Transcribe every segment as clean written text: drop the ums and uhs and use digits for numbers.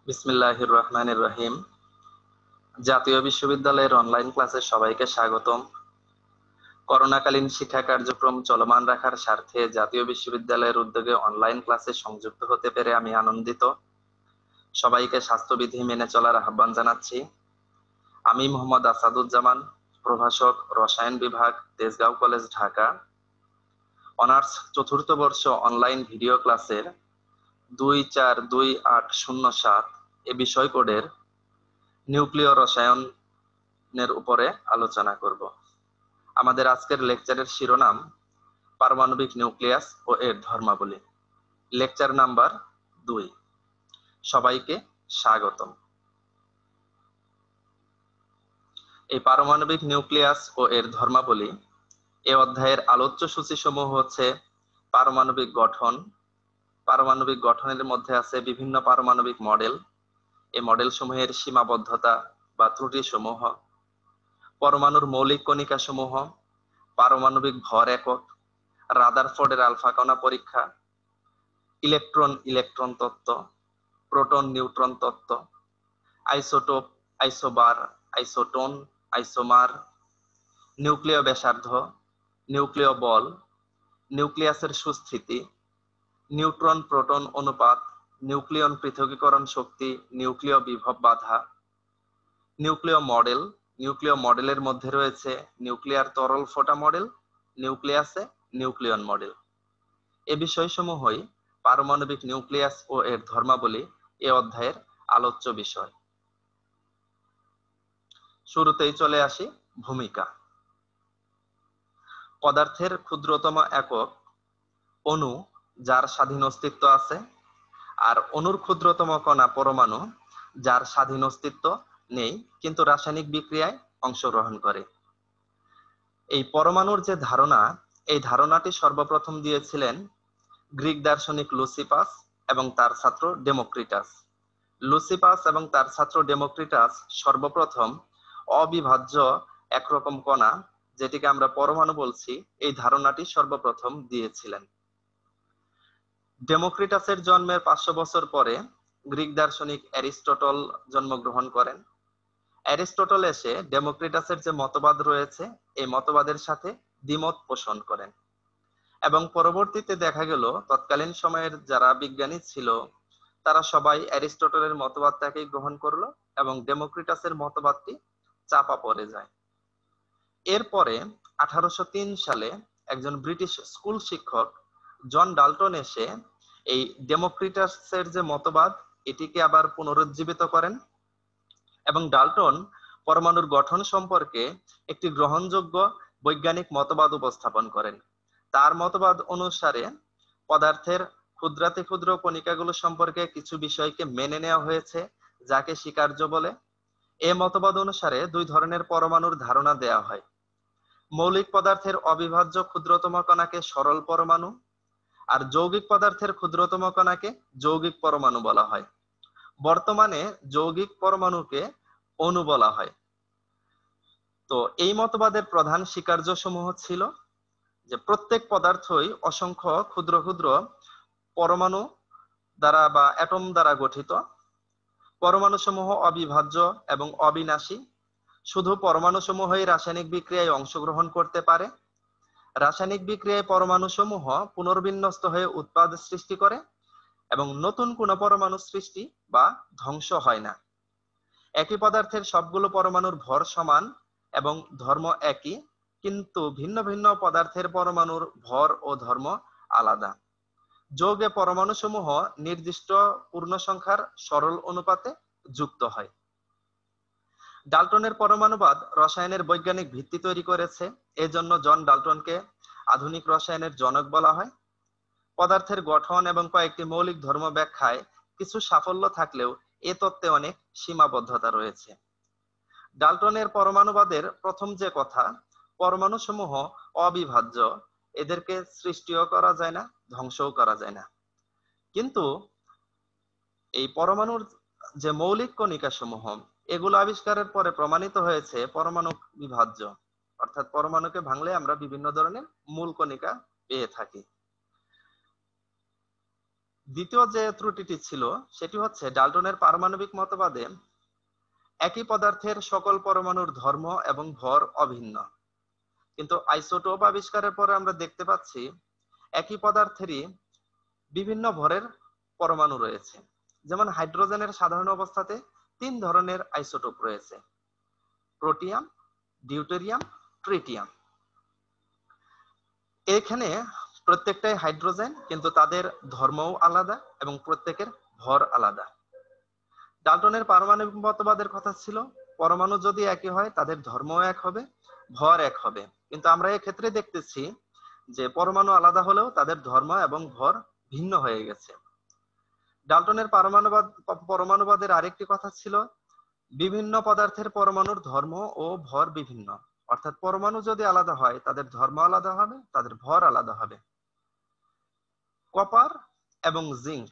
বিসমিল্লাহির রহমানির রহিম। জাতীয় বিশ্ববিদ্যালয়ের অনলাইন ক্লাসে সবাইকে স্বাগতম। করোনাকালীন শিক্ষা কার্যক্রম চলমান রাখার স্বার্থে জাতীয় বিশ্ববিদ্যালয়ের উদ্যোগে অনলাইন ক্লাসে সংযুক্ত হতে পেরে আমি আনন্দিত। সবাইকে স্বাস্থ্যবিধি মেনে চলার আহ্বান জানাচ্ছি। আমি মোহাম্মদ আসাদুজ্জামান, প্রভাষক, রসায়ন বিভাগ, তেজগাঁও কলেজ, ঢাকা। অনার্স চতুর্থ বর্ষ অনলাইন ভিডিও ক্লাসের 242807 এ বিষয় কোডের নিউক্লিয় রসায়নের উপরে আলোচনা করব। আমাদের আজকের লেকচারের শিরোনাম পারমাণবিক নিউক্লিয়াস ও এর ধর্মাবলী। Lecture number 2। সবাইকে স্বাগতম। এই পারমাণবিক নিউক্লিয়াস ও এর ধর্মাবলী এ অধ্যায়ের আলোচ্য সূচিসমূহ হচ্ছে পারমাণবিক গঠন। পারমাণবিক গঠনের মধ্যে আছে বিভিন্ন পারমাণবিক মডেল, এই মডেল সমূহের সীমাবদ্ধতা বা ত্রুটি সমূহ, পরমাণুর মৌলিক কণিকা সমূহ, পারমাণবিক ভর একক, রাদারফোর্ডের আলফা কণা পরীক্ষা, ইলেকট্রন তত্ত্ব, প্রোটন নিউট্রন তত্ত্ব, আইসোটোপ, আইসোবার, আইসোটোন, আইসোমার, নিউক্লিয় ব্যাসার্ধ, নিউক্লিয় বল, নিউক্লিয়াসের সুস্থিতি, নিউট্রন প্রোটন অনুপাত, নিউক্লিয়ন পৃথকীকরণ শক্তি, নিউক্লিয় বিভব বাধা, নিউক্লিয় মডেল। নিউক্লিয় মডেলের মধ্যে রয়েছে নিউক্লিয়ার তরল ফোটা মডেল, নিউক্লিয়াসে নিউক্লিয়ন মডেল। এ বিষয়সমূহই পারমাণবিক নিউক্লিয়াস ও এর ধর্মাবলী এ অধ্যায়ের আলোচ্য বিষয়। শুরুতেই চলে আসি ভূমিকা। পদার্থের ক্ষুদ্রতম একক অণু, যার স্বাধীন অস্তিত্ব আছে, আর অণুর ক্ষুদ্রতম কণা পরমাণু, যার স্বাধীন অস্তিত্ব নেই কিন্তু রাসায়নিক বিক্রিয়ায় অংশগ্রহণ করে। এই পরমাণুর যে ধারণা, এই ধারণাটি সর্বপ্রথম দিয়েছিলেন গ্রিক দার্শনিক লুসিপাস এবং তার ছাত্র ডেমোক্রিটাস। লুসিপাস এবং তার ছাত্র ডেমোক্রিটাস সর্বপ্রথম অবিভাজ্য একরকম কণা, যেটিকে আমরা পরমাণু বলছি, এই ধারণাটি সর্বপ্রথম দিয়েছিলেন। ডেমোক্রিটাসের জন্মের 500 বছর পরে গ্রিক দার্শনিক অ্যারিস্টটল জন্মগ্রহণ করেন। অ্যারিস্টটল এসে ডেমোক্রিটাসের যে মতবাদ রয়েছে, এই মতবাদের সাথে দ্বিমত পোষণ করেন এবং পরবর্তীতে দেখা গেল তৎকালীন সময়ের যারা বিজ্ঞানী ছিল তারা সবাই অ্যারিস্টটলের মতবাদটাকেই গ্রহণ করলো এবং ডেমোক্রিটাসের মতবাদটি চাপা পড়ে যায়। এরপরে 1803 সালে একজন ব্রিটিশ স্কুল শিক্ষক জন ডাল্টন এসে এই ডেমোক্রিটাসের যে মতবাদ, এটিকে আবার পুনরুজ্জীবিত করেন এবং ডাল্টন পরমাণুর গঠন সম্পর্কে একটি গ্রহণযোগ্য বৈজ্ঞানিক মতবাদ উপস্থাপন করেন। তার মতবাদ অনুসারে পদার্থের ক্ষুদ্রাতি ক্ষুদ্র কণিকাগুলো সম্পর্কে কিছু বিষয়কে মেনে নেওয়া হয়েছে, যাকে স্বীকার্য বলে। এ মতবাদ অনুসারে দুই ধরনের পরমাণুর ধারণা দেয়া হয়। মৌলিক পদার্থের অবিভাজ্য ক্ষুদ্রতম কণাকে সরল পরমাণু, আর যৌগিক পদার্থের ক্ষুদ্রতম কণাকে যৌগিক পরমাণু বলা হয়। বর্তমানে যৌগিক পরমাণুকে অণু বলা হয়। তো এই মতবাদের প্রধান স্বীকার্য সমূহ ছিল যে প্রত্যেক পদার্থই অসংখ্য ক্ষুদ্র ক্ষুদ্র পরমাণু দ্বারা বা অ্যাটম দ্বারা গঠিত। পরমাণু সমূহ অবিভাজ্য এবং অবিনাশী। শুধু পরমাণু সমূহই রাসায়নিক বিক্রিয়ায় অংশগ্রহণ করতে পারে। রাসায়নিক বিক্রিয়ায় পরমাণু সমূহ পুনর্বিন্যস্ত হয়ে উৎপাদ সৃষ্টি করে এবং নতুন কোনো পরমাণু সৃষ্টি বা ধ্বংস হয় না। একই পদার্থের সবগুলো পরমাণুর ভর সমান এবং ধর্ম একই, কিন্তু ভিন্ন ভিন্ন পদার্থের পরমাণুর ভর ও ধর্ম আলাদা। যৌগে পরমাণু সমূহ নির্দিষ্ট পূর্ণ সংখ্যার সরল অনুপাতে যুক্ত হয়। ডাল্টনের পরমাণুবাদ রসায়নের বৈজ্ঞানিক ভিত্তি তৈরি করেছে, এজন্য জন ডাল্টনকে আধুনিক রসায়নের জনক বলা হয়। পদার্থের গঠন এবং কয়েকটি মৌলিক ধর্ম ব্যাখ্যায় কিছু সাফল্য থাকলেও এ তত্ত্বে অনেক সীমাবদ্ধতা রয়েছে। ডাল্টনের পরমাণুবাদের প্রথম যে কথা, পরমাণু সমূহ অবিভাজ্য, এদেরকে সৃষ্টিও করা যায় না, ধ্বংসও করা যায় না। কিন্তু এই পরমাণুর যে মৌলিক কণিকা সমূহ, এগুলো আবিষ্কারের পরে প্রমাণিত হয়েছে পরমাণু বিভাজ্য, অর্থাৎ পরমাণুকে ভাঙলে আমরা বিভিন্ন ধরনের মূল কণিকা পেয়ে থাকি। দ্বিতীয় যে ত্রুটিটি ছিল সেটি হচ্ছে ডাল্টনের পারমাণবিক মতবাদে একই পদার্থের সকল পরমাণুর ধর্ম এবং ভর অভিন্ন, কিন্তু আইসোটোপ আবিষ্কারের পরে আমরা দেখতে পাচ্ছি একই পদার্থেরই বিভিন্ন ভরের পরমাণু রয়েছে। যেমন হাইড্রোজেনের সাধারণ অবস্থাতে 3 ধরনের আইসোটোপ রয়েছে: প্রোটিয়াম, ডিউটেরিয়াম, ট্রিটিয়াম। এখানে প্রত্যেকটাই হাইড্রোজেন, কিন্তু তাদের ধর্মও আলাদা এবং প্রত্যেকের ভর আলাদা। ডাল্টনের পারমাণবিক মতবাদের কথা ছিল পরমাণু যদি একই হয় তাদের ধর্মও এক হবে, ভর এক হবে, কিন্তু আমরা এক্ষেত্রে দেখতেছি যে পরমাণু আলাদা হলেও তাদের ধর্ম এবং ভর ভিন্ন হয়ে গেছে। ডাল্টনের পরমাণুবাদের আরেকটি কথা ছিল বিভিন্ন পদার্থের পরমাণুর ধর্ম ও ভর বিভিন্ন, অর্থাৎ পরমাণু যদি আলাদা হয় তাদের ধর্ম আলাদা হবে, তাদের ভর আলাদা হবে। কপার এবং জিঙ্ক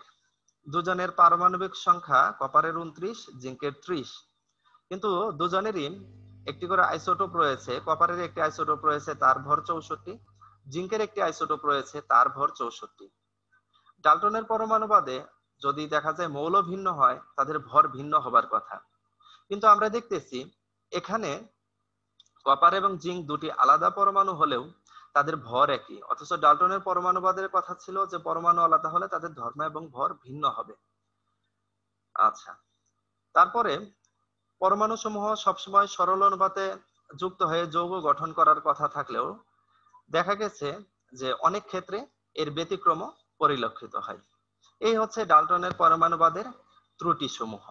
দুজনের পারমাণবিক সংখ্যা কপারের 29, জিঙ্কের 30, কিন্তু দুজনেরই একটি করে আইসোটোপ রয়েছে। কপারের একটি আইসোটোপ রয়েছে, তার ভর 64, জিঙ্কের একটি আইসোটোপ রয়েছে, তার ভর 64। ডাল্টনের পরমাণুবাদে যদি দেখা যায় মৌল ভিন্ন হয় তাদের ভর ভিন্ন হবার কথা, কিন্তু আমরা দেখতেছি এখানে কপার এবং জিঙ্ক দুটি আলাদা পরমাণু হলেও তাদের ভর একই, অথচ ডাল্টনের পরমাণুবাদের কথা ছিল যে পরমাণু আলাদা হলে তাদের ধর্ম এবং ভর ভিন্ন হবে। আচ্ছা, তারপরে পরমাণু সমূহ সবসময় সরল অনুপাতে যুক্ত হয়ে যৌগ গঠন করার কথা থাকলেও দেখা গেছে যে অনেক ক্ষেত্রে এর ব্যতিক্রম পরিলক্ষিত হয়। এই হচ্ছে ডাল্টনের পরমাণুবাদের ত্রুটি সমূহ।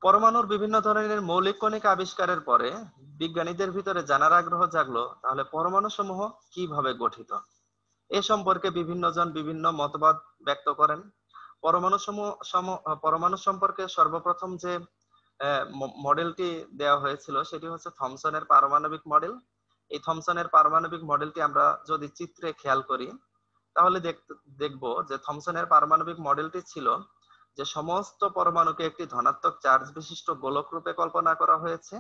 পরমাণুর বিভিন্ন ধরনের মৌলিক কণিকা আবিষ্কারের পরে বিজ্ঞানীদের ভিতরে জানার আগ্রহ জাগলো তাহলে পরমাণু সমূহ কিভাবে গঠিত। এ সম্পর্কে বিভিন্ন জন বিভিন্ন মতবাদ ব্যক্ত করেন। পরমাণু সম্পর্কে সর্বপ্রথম যে মডেলটি দেওয়া হয়েছিল সেটি হচ্ছে থমসনের পারমাণবিক মডেল। এই থমসনের পারমাণবিক মডেলটি আমরা যদি চিত্রে খেয়াল করি তাহলে দেখব যে থমসনের পারমাণবিক মডেলটি ছিল যে সমস্ত পরমাণুকে একটি ধনাত্মক চার্জ বিশিষ্ট গোলক রূপে কল্পনা করা হয়েছে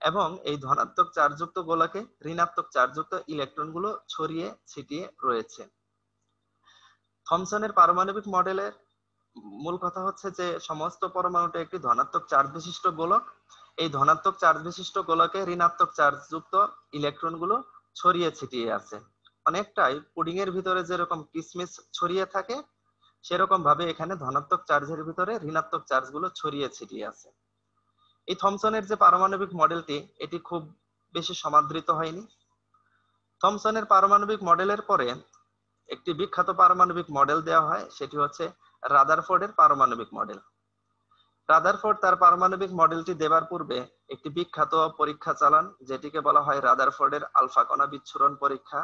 এবং এই ধনাত্মক চার্জযুক্ত গোলকে ঋণাত্মক চার্জযুক্ত ইলেকট্রনগুলো ছড়িয়ে ছিটিয়ে রয়েছে। থমসনের পারমাণবিক মডেলের মূল কথা হচ্ছে যে সমস্ত পরমাণুটা একটি ধনাত্মক চার্জ বিশিষ্ট গোলক, এই ধনাত্মক চার্জ বিশিষ্ট গোলকে ঋণাত্মক চার্জযুক্ত ইলেকট্রনগুলো ছড়িয়ে ছিটিয়ে আছে। অনেকটাই পুডিং এর ভিতরে যেরকম কিসমিস ছড়িয়ে থাকে সেরকম ভাবে এখানে ধনাত্মক চার্জের ভিতরে ঋণাত্মক চার্জগুলো ছড়িয়ে ছিটিয়ে আছে। এই থমসনের যে পারমাণবিক মডেলটি এটি খুব বেশি সমাদৃত হয়নি। থমসনের পারমাণবিক মডেলের পরে একটি বিখ্যাত পারমাণবিক মডেল দেওয়া হয়, সেটি হচ্ছে রাদারফোর্ডের পারমাণবিক মডেল। রাদারফোর্ড তার পারমাণবিক মডেলটি দেবার পূর্বে একটি বিখ্যাত পরীক্ষা চালান যেটিকে বলা হয় রাদারফোর্ডের আলফা কণা বিচ্ছুরণ পরীক্ষা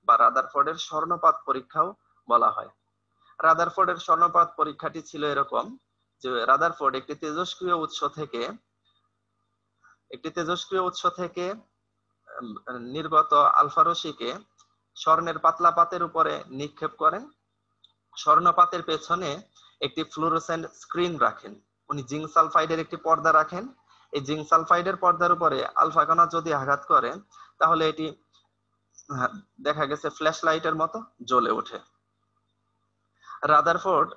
বা রাদারফোর্ডের স্বর্ণপাত পরীক্ষাও বলা হয়। রাদারফোর্ডের স্বর্ণপাত পরীক্ষাটি ছিল এরকম যে রাদারফোর্ড একটি তেজস্ক্রিয় উৎস থেকে নির্গত আলফা রশ্মিকে স্বর্ণের পাতলা পাতের উপরে নিক্ষেপ করেন। স্বর্ণপাতের পেছনে একটি ফ্লুরোসেন্ট স্ক্রিন রাখেন। উনি জিঙ্ক সালফাইডের একটি পর্দা রাখেন। এই জিঙ্ক সালফাইডের পর্দার উপরে আলফা কণা যদি আঘাত করে তাহলে এটি দেখা গেছে ফ্ল্যাশ লাইটের মতো জ্বলে ওঠে। রাদারফোর্ড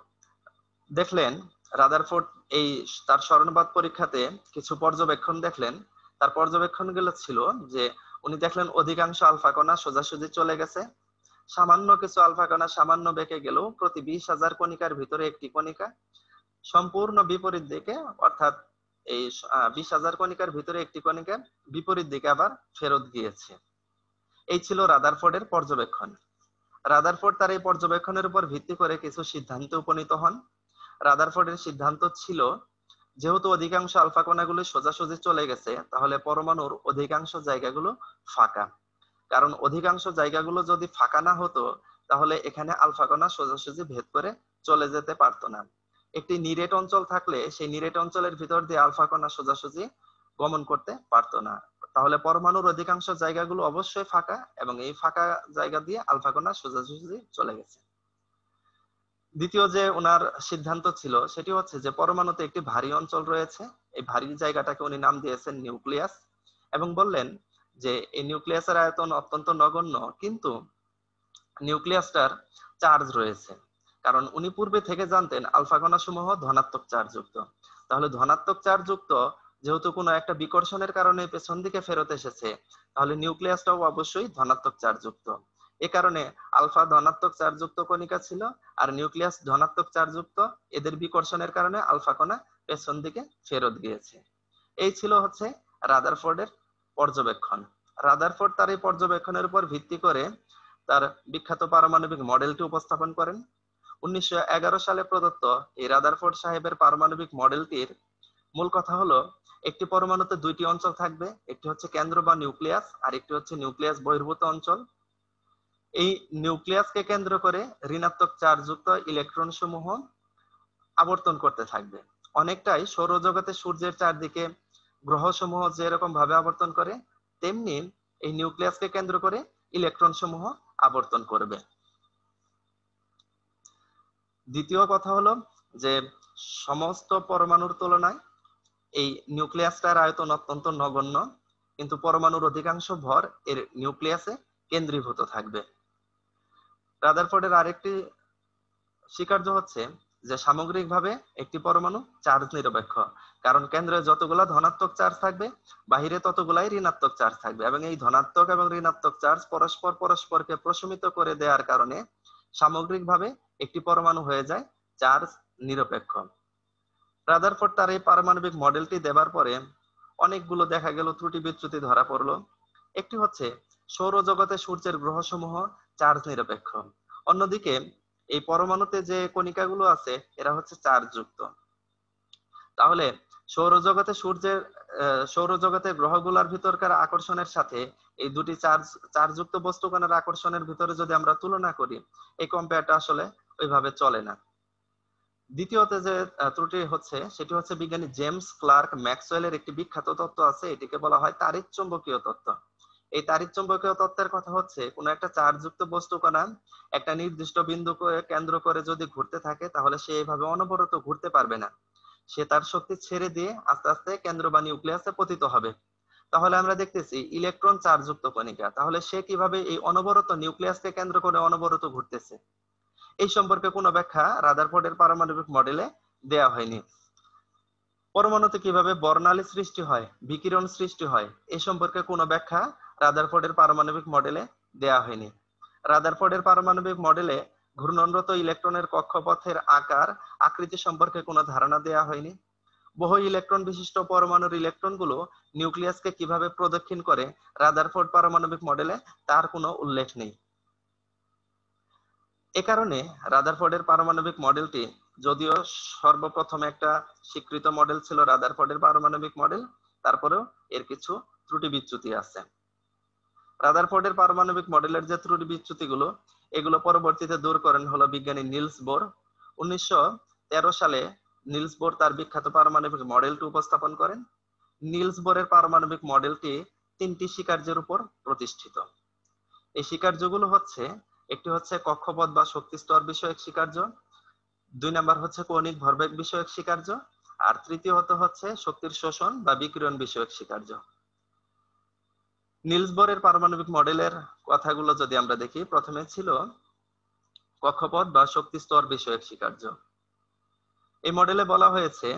এই তার স্বর্ণপাত পরীক্ষাতে কিছু পর্যবেক্ষণ দেখলেন। তার পর্যবেক্ষণগুলো ছিল যে উনি দেখলেন অধিকাংশ আলফা কণা সোজাসুজি চলে গেছে, সামান্য কিছু আলফা কণা সামান্য বেঁকে গেলেও প্রতি 20,000 কণিকার ভিতরে একটি কণিকা সম্পূর্ণ বিপরীত দিকে, অর্থাৎ এই 20,000 কণিকার ভিতরে একটি কণিকা বিপরীত দিকে আবার ফেরত গিয়েছে। এই ছিল রাদারফোর্ডের পর্যবেক্ষণ। রাদারফোর্ড তার এই পর্যবেক্ষণের উপর ভিত্তি করে কিছু সিদ্ধান্তে উপনীত হন। রাদারফোর্ডের সিদ্ধান্ত ছিল যেহেতু অধিকাংশ আলফা কণাগুলো সোজাসুজি চলে গেছে তাহলে পরমাণুর অধিকাংশ জায়গাগুলো ফাঁকা, কারণ অধিকাংশ জায়গাগুলো যদি ফাঁকা না হতো তাহলে এখানে আলফা কণা সোজাসুজি ভেদ করে চলে যেতে পারতো না। একটি নিরেট অঞ্চল থাকলে সেই নিরেট অঞ্চলের ভিতর দিয়ে আলফা কণা সোজাসুজি গমন করতে পারতো না, তাহলে পরমাণুর অধিকাংশ জায়গাগুলো অবশ্যই ফাঁকা এবং এই ফাঁকা জায়গা দিয়ে আলফা কণা সোজাসুজি চলে গেছে। দ্বিতীয় যে ওনার সিদ্ধান্ত ছিল সেটি হচ্ছে যে পরমাণুতে একটি ভারী অঞ্চল রয়েছে, এই ভারী জায়গাটাকে উনি নাম দিয়েছেন নিউক্লিয়াস এবং বললেন যে এই নিউক্লিয়াসের আয়তন অত্যন্ত নগণ্য কিন্তু নিউক্লিয়াসটার চার্জ রয়েছে। কারণ উনি পূর্বে থেকে জানতেন আলফা কণা সমূহ ধনাত্মক চার্জযুক্ত। তাহলে ধনাত্মক চার্জযুক্ত যেহেতু কোনো একটা বিকর্ষণের কারণে পেছন দিকে ফেরত এসেছে, তাহলে নিউক্লিয়াসটাও অবশ্যই ধনাত্মক চার্জযুক্ত। এ কারণে আলফা ধনাত্মক চার্জযুক্ত কণিকা ছিল আর নিউক্লিয়াস ধনাত্মক চার্জযুক্ত। এদের বিকর্ষণের কারণে আলফা কণা পেছন দিকে ফেরত গিয়েছে। এই ছিল হচ্ছে রাদারফোর্ডের পর্যবেক্ষণ। রাদারফোর্ড তার এই পর্যবেক্ষণের উপর ভিত্তি করে তার বিখ্যাত পারমাণবিক মডেলটি উপস্থাপন করেন। 1911 সালে প্রদত্ত এই রাদারফোর্ড সাহেবের পারমাণবিক মডেলটির মূল কথা হলো, একটি পরমাণুতে দুইটি অঞ্চল থাকবে, একটি হচ্ছে কেন্দ্র বা নিউক্লিয়াস আর একটি হচ্ছে নিউক্লিয়াস বহির্ভূত অঞ্চল। এই নিউক্লিয়াসকে কেন্দ্র করে ঋণাত্মক চার্জযুক্ত ইলেকট্রন সমূহ আবর্তন করতে থাকবে। অনেকটাই সৌরজগতে সূর্যের চারদিকে গ্রহ সমূহ যেরকম ভাবে আবর্তন করে, তেমনি এই নিউক্লিয়াসকে কেন্দ্র করে ইলেকট্রন সমূহ আবর্তন করবে। দ্বিতীয় কথা হলো যে সমস্ত পরমাণুর তুলনায় এই নিউক্লিয়াসটার আয়তন অত্যন্ত নগণ্য, কিন্তু পরমাণুর অধিকাংশ ভর এর নিউক্লিয়াসে কেন্দ্রীভূত থাকবে। রাদারফোর্ডের আরেকটি স্বীকার্য হচ্ছে যে সামগ্রিকভাবে একটি পরমাণু চার্জ নিরপেক্ষ, কারণ কেন্দ্রে যতগুলা ধনাত্মক চার্জ থাকবে বাহিরে ততগুলাই ঋণাত্মক চার্জ থাকবে, এবং এই ধনাত্মক এবং ঋণাত্মক চার্জ পরস্পরকে প্রশমিত করে দেওয়ার কারণে সামগ্রিকভাবে একটি পরমাণু হয়ে যায় চার্জ নিরপেক্ষ। রাদারফোর্ড তার এই পারমাণবিক মডেলটি দেবার পরে অনেকগুলো দেখা গেল ত্রুটি বিচ্যুতি ধরা পড়লো। একটি হচ্ছে সৌরজগতে সূর্যের গ্রহসমূহ চার্জ নিরপেক্ষ, অন্যদিকে এই পরমাণুতে যে কণিকাগুলো আছে এরা হচ্ছে চার্জযুক্ত। তাহলে সৌরজগতের গ্রহগুলোর ভিতরকার আকর্ষণের সাথে এই দুটি চার্জযুক্ত বস্তু কণার আকর্ষণের ভিতরে যদি আমরা তুলনা করি, এই কম্পেয়ারটা আসলে ওইভাবে চলে না। দ্বিতীয়ত যে ত্রুটি হচ্ছে সেটি হচ্ছে বিজ্ঞানী জেমস ক্লার্ক ম্যাক্সওয়েলের একটি বিখ্যাত তত্ত্ব আছে, এটিকে বলা হয় তাড়িৎ চৌম্বকীয় তত্ত্ব। এই তাড়িৎ চৌম্বকীয় তত্ত্বের কথা হচ্ছে, কোন একটা চার্জযুক্ত বস্তু কণা একটা নির্দিষ্ট বিন্দুকে কেন্দ্র করে যদি ঘুরতে থাকে তাহলে সে এইভাবে অনবরত ঘুরতে পারবে না, সে তার শক্তি ছেড়ে দিয়ে আস্তে আস্তে কেন্দ্র বা নিউক্লিয়াসে পতিত হবে। তাহলে আমরা দেখতেছি ইলেকট্রন চার্জযুক্ত কণিকা, তাহলে সে কিভাবে এই অনবরত নিউক্লিয়াসকে কেন্দ্র করে অনবরত ঘুরতেছে, এই সম্পর্কে কোনো ব্যাখ্যা রাদারফোর্ডের পারমাণবিক মডেলে দেয়া হয়নি। পরমাণুতে কিভাবে বর্ণালী সৃষ্টি হয়, বিকিরণ সৃষ্টি হয়, এই সম্পর্কে কোনো ব্যাখ্যা রাদারফোর্ডের পারমাণবিক মডেলে দেয়া হয়নি। রাদারফোর্ডের পারমাণবিক মডেলে ঘূর্ণনরত ইলেকট্রনের কক্ষপথের আকার আকৃতি সম্পর্কে কোনো ধারণা দেয়া হয়নি। বহু ইলেকট্রন বিশিষ্ট পরমাণুর ইলেকট্রনগুলো নিউক্লিয়াসকে কিভাবে প্রদক্ষিণ করে রাদারফোর্ড পারমাণবিক মডেলে তার কোনো উল্লেখ নেই। এ কারণে রাদারফোর্ডের পারমাণবিক মডেলটি যদিও সর্বপ্রথম একটা স্বীকৃত মডেল ছিল রাদারফোর্ডের পারমাণবিক মডেল, তারপরেও এর কিছু ত্রুটি বিচ্যুতি আছে। রাদারফোর্ডের পারমাণবিক মডেলের যে ত্রুটি বিচ্যুতিগুলো, এগুলো পরবর্তীতে দূর করেন হলো বিজ্ঞানী নিলস বোর। 1913 সালে নিলস বোর তার বিখ্যাত পারমাণবিক মডেলটি উপস্থাপন করেন। নিলস বোরের পারমাণবিক মডেলটি তিনটি স্বীকার্যের উপর প্রতিষ্ঠিত। এই স্বীকার্যগুলো হচ্ছে, একটি হচ্ছে কক্ষপথ বা শক্তি স্তর বিষয়ক স্বীকার্য, 2 নাম্বার হচ্ছে কৌণিক ভরবেগ বিষয়ক স্বীকার্য, আর তৃতীয়ত হচ্ছে শক্তির শোষণ বা বিকিরণ বিষয়ক স্বীকার্য। নিলস বোরের পারমাণবিক মডেলের কথাগুলো যদি আমরা দেখি, প্রথমে ছিল কক্ষপথ বা শক্তি স্তর বিষয়ক স্বীকার্য। এই মডেলে বলা হয়েছে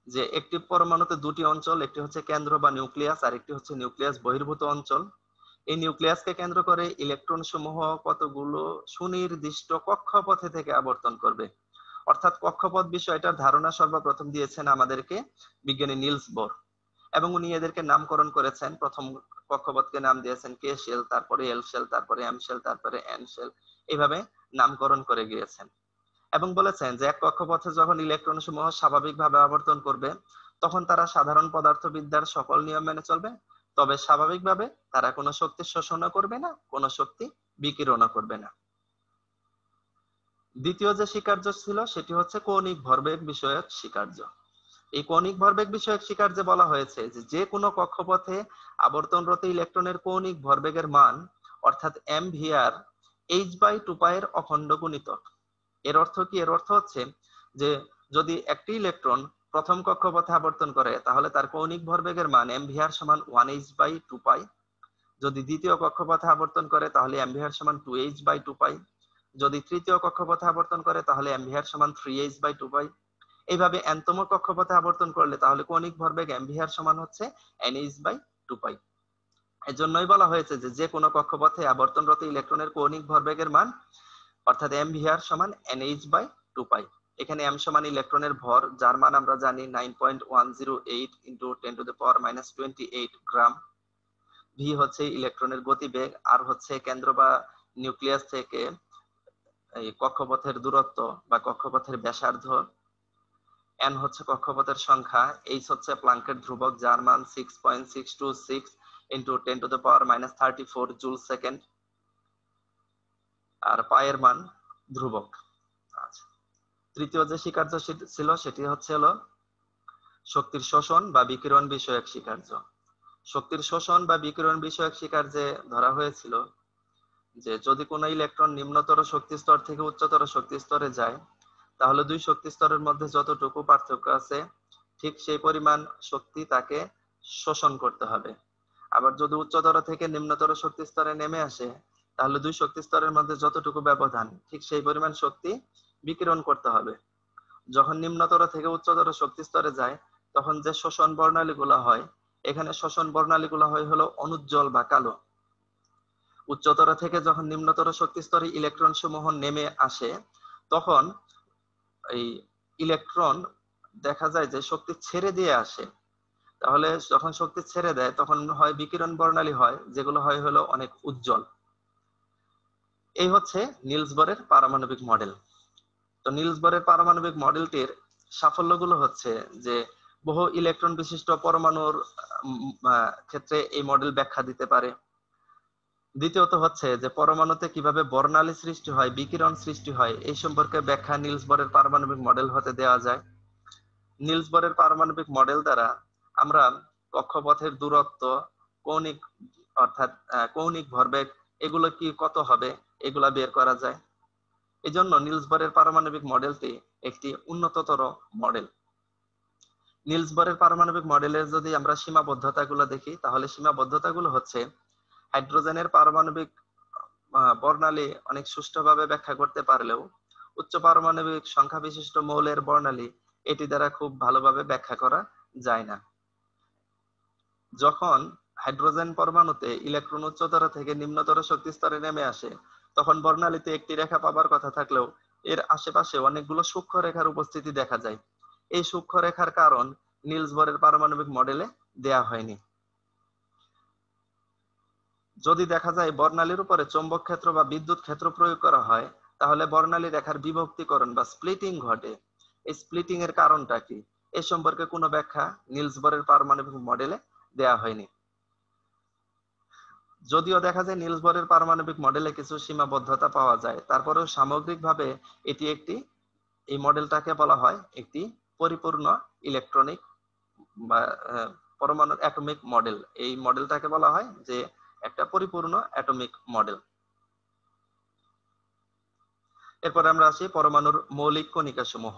যে একটি পরমাণুতে দুটি অঞ্চল, একটি হচ্ছে কেন্দ্র বা নিউক্লিয়াস আর একটি হচ্ছে নিউক্লিয়াস বহির্ভূত অঞ্চল। এই নিউক্লিয়াসকে কেন্দ্র করে ইলেকট্রন সমূহ কতগুলো সুনির্দিষ্ট কক্ষপথে থেকে আবর্তন করবে, অর্থাৎ কক্ষপথ বিষয়টার ধারণা সর্বপ্রথম দিয়েছেন আমাদেরকে বিজ্ঞানী নিলস বোর, এবং উনি এদেরকে নামকরণ করেছেন। প্রথম কক্ষপথকে নাম দিয়েছেন কে শেল, তারপরে এল শেল, তারপরে এম শেল, তারপরে এন শেল, এইভাবে নামকরণ করে গিয়েছেন, এবং বলেছেন যে এক কক্ষপথে যখন ইলেকট্রন সমূহ স্বাভাবিকভাবে আবর্তন করবে তখন তারা সাধারণ পদার্থবিদ্যার সকল নিয়ম মেনে চলবে, তবে স্বাভাবিকভাবে তারা কোনো শক্তি শোষণও করবে না, কোনো শক্তি বিকিরণও করবে না। দ্বিতীয় যে স্বীকার্য ছিল সেটি হচ্ছে কৌণিক ভরবেগ বিষয়ক স্বীকার্য। এই কৌণিক ভরবেগ বিষয়ক স্বীকার্যে বলা হয়েছে যে কোনো কক্ষপথে আবর্তনরত ইলেকট্রনের কৌণিক ভরবেগের মান অর্থাৎ mvr h/2π এর অখণ্ড গুণিতক। এর অর্থ কি? এর অর্থ হচ্ছে যে যদি একটি ইলেকট্রন প্রথম কক্ষপথে আবর্তন করে তাহলে তার কৌণিক ভরবেগের মান mvr সমান 1h/2π। যদি দ্বিতীয় কক্ষপথে আবর্তন করে তাহলে mvr সমান 2h/2π। যদি তৃতীয় কক্ষপথে আবর্তন করে তাহলে mvr সমান 3h/2π। এইভাবে nতম কক্ষপথে আবর্তন করলে তাহলে কৌণিক ভরবেগ mvr সমান হচ্ছে nh/2π। এজন্যই বলা হয়েছে যে যে কোনো কক্ষপথে আবর্তনরত ইলেকট্রনের কৌণিক ভরবেগের মান অর্থাৎ mvr সমান nh/2π। এখানে m সমান ইলেকট্রনের ভর, যার মান আমরা জানি 9.108 × 10⁻28 গ্রাম। v হচ্ছে ইলেকট্রনের গতিবেগ, আর হচ্ছে কেন্দ্র বা নিউক্লিয়াস থেকে এই কক্ষপথের দূরত্ব বা কক্ষপথের ব্যাসার্ধ, n হচ্ছে কক্ষপথের সংখ্যা, h হচ্ছে প্লাঙ্কের ধ্রুবক যার মান 6.626 × 10⁻34 জুল সেকেন্ড, আর পায়ের মান ধ্রুবক। আচ্ছা, তৃতীয় যে স্বীকার্য ছিল সেটি হলো শক্তির শোষণ বা বিকিরণ বিষয়ক স্বীকার্য। শক্তির শোষণ বা বিকিরণ বিষয়ক স্বীকার্যে ধরা হয়েছিল যে যদি কোনো ইলেকট্রন নিম্নতর শক্তি স্তর থেকে উচ্চতর শক্তি স্তরে যায় তাহলে দুই শক্তি স্তরের মধ্যে যতটুকু পার্থক্য আছে ঠিক সেই পরিমাণ শক্তি তাকে শোষণ করতে হবে। আবার যদি উচ্চতর থেকে নিম্নতর শক্তি স্তরে নেমে আসে তাহলে দুই শক্তি স্তরের মধ্যে যতটুকু ব্যবধান ঠিক সেই পরিমাণ শক্তি বিকিরণ করতে হবে। যখন নিম্নতর থেকে উচ্চতর শক্তি স্তরে যায় তখন যে শোষণ বর্ণালীগুলো হয়, এখানে শোষণ বর্ণালীগুলো হয় হলো অনুজ্জ্বল বা কালো। উচ্চতর থেকে যখন নিম্নতর শক্তি স্তরে ইলেকট্রন সমূহ নেমে আসে তখন এই ইলেকট্রন দেখা যায় যে শক্তি ছেড়ে দিয়ে আসে। তাহলে যখন শক্তি ছেড়ে দেয় তখন হয় বিকিরণ বর্ণালী হয়, যেগুলো হয় হলো অনেক উজ্জ্বল। এই হচ্ছে নিলস বোরের পারমাণবিক মডেল। তো নিলস বোরের পারমাণবিক মডেলটির সাফল্যগুলো হচ্ছে যে বহু ইলেকট্রন বিশিষ্ট পরমাণুর ক্ষেত্রে এই মডেল ব্যাখ্যা দিতে পারে। দ্বিতীয়ত হচ্ছে যে পরমাণুতে কিভাবে বর্ণালী সৃষ্টি হয়, বিকিরণ সৃষ্টি হয়, এই সম্পর্কে ব্যাখ্যা নিলস বোরের পারমাণবিক মডেল হতে দেওয়া যায়। নিলস বোরের পারমাণবিক মডেল দ্বারা আমরা কক্ষপথের দূরত্ব, কৌণিক অর্থাৎ কৌণিক ভরবেগ এগুলো কি কত হবে এগুলা বের করা যায়। এজন্য নিলস বোরের পারমাণবিক মডেলটি একটি উন্নততর মডেল। নিলস বোরের পারমাণবিক মডেলের যদি আমরা সীমাবদ্ধতাগুলো দেখি তাহলে সীমাবদ্ধতাগুলো হচ্ছে হাইড্রোজেনের পারমাণবিক বর্ণালী অনেক সুষ্ঠুভাবে ব্যাখ্যা করতে পারলেও উচ্চ পারমাণবিক সংখ্যা বিশিষ্ট মৌলের বর্ণালী এটি দ্বারা খুব ভালোভাবে ব্যাখ্যা করা যায় না। যখন হাইড্রোজেন পরমাণুতে ইলেকট্রন উচ্চতর থেকে নিম্নতর শক্তি স্তরে নেমে আসে তখন বর্ণালীতে একটি রেখা পাবার কথা থাকলেও এর আশেপাশে অনেকগুলো সূক্ষ্ম রেখার উপস্থিতি দেখা যায়। এই সূক্ষ্ম রেখার কারণ নিলস বোরের পারমাণবিক মডেলে দেয়া হয়নি। যদি দেখা যায় বর্ণালীর উপরে চৌম্বক ক্ষেত্র বা বিদ্যুৎ ক্ষেত্র প্রয়োগ করা হয় তাহলে বর্ণালী রেখার বিভক্তিকরণ বা স্প্লিটিং ঘটে। এই স্প্লিটিং এর কারণটা কি এ সম্পর্কে কোনো ব্যাখ্যা নিলস বোরের পারমাণবিক মডেলে দেয়া হয়নি। যদিও দেখা যায় নিলস বোরের পারমাণবিক মডেলে কিছু সীমাবদ্ধতা পাওয়া যায়, তারপরেও সামগ্রিকভাবে এই মডেলটাকে বলা হয় একটি পরিপূর্ণ ইলেকট্রনিক বা পরমাণু অ্যাটমিক মডেল। এই মডেলটাকে বলা হয় যে একটা পরিপূর্ণ অ্যাটমিক মডেল। এরপর আমরা আসি পরমাণুর মৌলিক কণিকা সমূহ।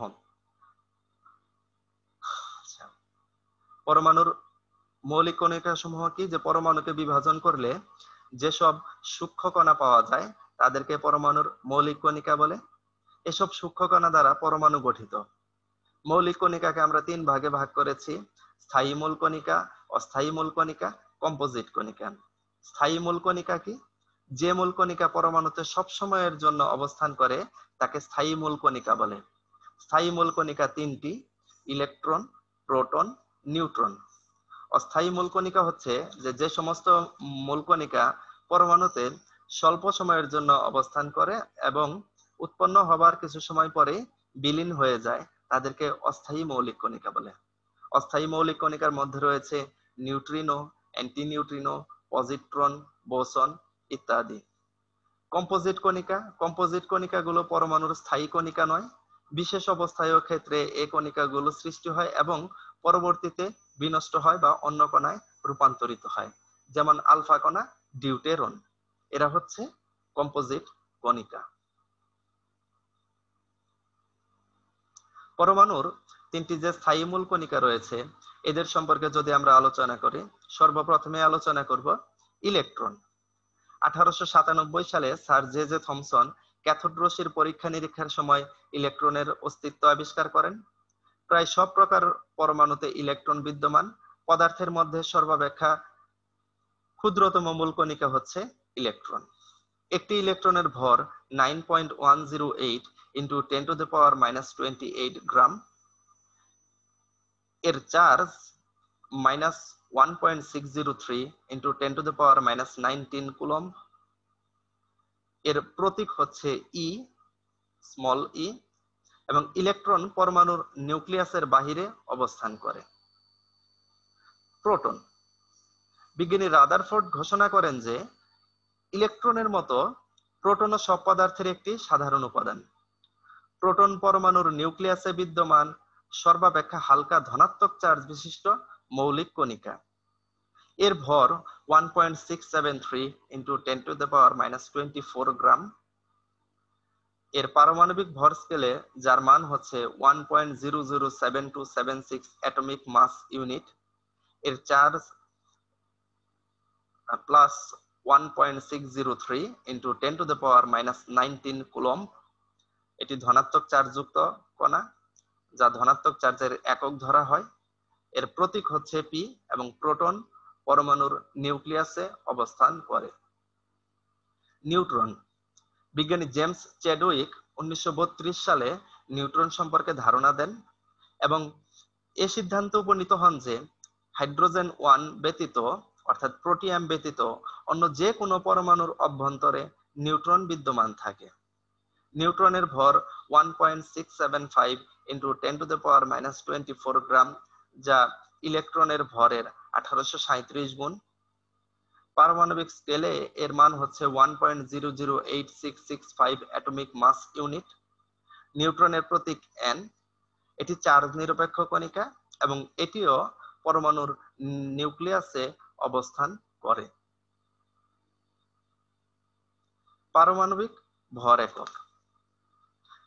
পরমাণুর মৌলিক কণিকা সমূহ কি? যে পরমাণুকে বিভাজন করলে যেসব সূক্ষ্ম কণা পাওয়া যায় তাদেরকে পরমাণুর মৌলিক কণিকা বলে। এসব সূক্ষ্ম কণা দ্বারা পরমাণু গঠিত। মৌলিক কণিকাকে আমরা তিন ভাগে ভাগ করেছি: স্থায়ী মূল কণিকা, অস্থায়ী মূল কণিকা, কম্পোজিট কণিকা। স্থায়ী মূল কণিকা কি? যে মূল কণিকা পরমাণুতে সব সময়ের জন্য অবস্থান করে তাকে স্থায়ী মূল কণিকা বলে। স্থায়ী মূল কণিকা তিনটি: ইলেকট্রন, প্রোটন, নিউট্রন। অস্থায়ী মূল কণিকা হচ্ছে যে সমস্ত মূল কণিকা পরমাণুতে স্বল্প সময়ের জন্য অবস্থান করে এবং উৎপন্ন হবার কিছু সময় পরে বিলীন হয়ে যায়, তাদেরকে অস্থায়ী মৌলিক কণিকা বলে। অস্থায়ী মৌলিক কণিকার মধ্যে রয়েছে নিউট্রিনো, অ্যান্টিনিউট্রিনো, পজিট্রন, বোসন ইত্যাদি। কম্পোজিট কণিকা, কম্পোজিট কণিকাগুলো পরমাণুর স্থায়ী কণিকা নয়। বিশেষ অবস্থায়ও ক্ষেত্রে এই কণিকাগুলো সৃষ্টি হয় এবং পরবর্তীতে বিনষ্ট হয় বা অন্য কণায় রূপান্তরিত হয়, যেমন আলফা কণা, ডিউটেরন। এরা হচ্ছে কম্পোজিট কণিকা। পরমাণুর তিনটি যে স্থায়ী মূল কণিকা রয়েছে এদের সম্পর্কে যদি আমরা আলোচনা করি, সর্বপ্রথমে আলোচনা করব ইলেকট্রন। 1897 সালে sir J J Thomson cathode রশ্মির পরীক্ষা নিরীক্ষার সময় ইলেকট্রনের অস্তিত্ব আবিষ্কার করেন। প্রায় সব প্রকার পরমাণুতে ইলেকট্রন বিদ্যমান। পদার্থের মধ্যে সর্বাপেক্ষা ক্ষুদ্রতম মূল কণিকা হচ্ছে ইলেকট্রন। একটি ইলেকট্রনের ভর 9.108 ইন্টু 10⁻⁻28 গ্রাম। এর চার্জ -1.603 ইন্টু 10⁻⁻19 কুলম্ব। এর প্রতীক হচ্ছে ই, স্মল ই, এবং ইলেকট্রন পরমাণুর নিউক্লিয়াসের বাহিরে অবস্থান করে। প্রোটন। বিজ্ঞানী রাদারফোর্ড ঘোষণা করেন যে ইলেকট্রনের মতো প্রোটনও সব পদার্থের একটি সাধারণ উপাদান। প্রোটন পরমাণুর নিউক্লিয়াসে বিদ্যমান সর্বাপেক্ষা হালকা ধনাত্মক চার্জ বিশিষ্ট মৌলিক কণিকা। এর ভর 1.673 ইন্টু 10⁻⁻24 গ্রাম। এর পারমাণবিক ভর স্কেলে, যার মান হচ্ছে 1.007276 অ্যাটমিক মাস ইউনিট, এর চার্জ প্লাস 1.603 ইন্টু 10⁻⁻19 কুলম্ব। এটি ধনাত্মক চার্জযুক্ত কণা, যা ধনাত্মক চার্জের একক ধরা হয়। এর প্রতীক হচ্ছে পি, এবং প্রোটন পরমাণুর নিউক্লিয়াসে অবস্থান করে। নিউট্রন। বিজ্ঞানী জেমস চ্যাডউইক 1932 সালে নিউট্রন সম্পর্কে ধারণা দেন এবং এ সিদ্ধান্তে উপনীত হন যে হাইড্রোজেন 1 ব্যতীত, অর্থাৎ প্রোটিয়াম ব্যতীত অন্য যে কোনো পরমাণুর অভ্যন্তরে নিউট্রন বিদ্যমান থাকে। নিউট্রনের ভর 1.675 ইন্টু 10⁻⁻24 গ্রাম, যা ইলেকট্রনের ভরের 1837 গুণ। পারমাণবিক স্কেলে এর মান হচ্ছে 1.008665 অ্যাটমিক মাস ইউনিট। নিউট্রনের প্রতীক এন। এটি চার্জ নিরপেক্ষ কণিকা এবং এটিও পরমাণুর নিউক্লিয়াসে অবস্থান করে। পারমাণবিক ভর একক।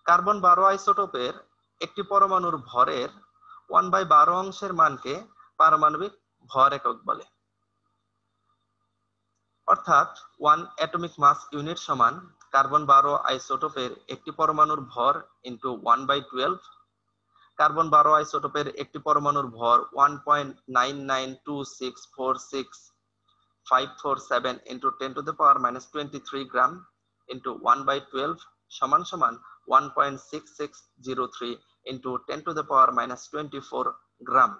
কার্বন 12 আইসোটোপের একটি পরমাণুর ভরের 1/12 অংশের মানকে পারমাণবিক ভর একক বলে। অর্থাৎ 1 অ্যাটমিক মাস ইউনিট সমান কার্বন 12 আইসোটোপের একটি পরমাণুর ভর ইন্টু 1/12। কার্বন 12 আইসোটোপের একটি পরমাণুর ভর 1.992646,547 ইন্টু 10⁻⁻23 গ্রাম ইন্টু 1/12 সমান সমান 1.6603 ইন্টু 10⁻⁻24 গ্রাম।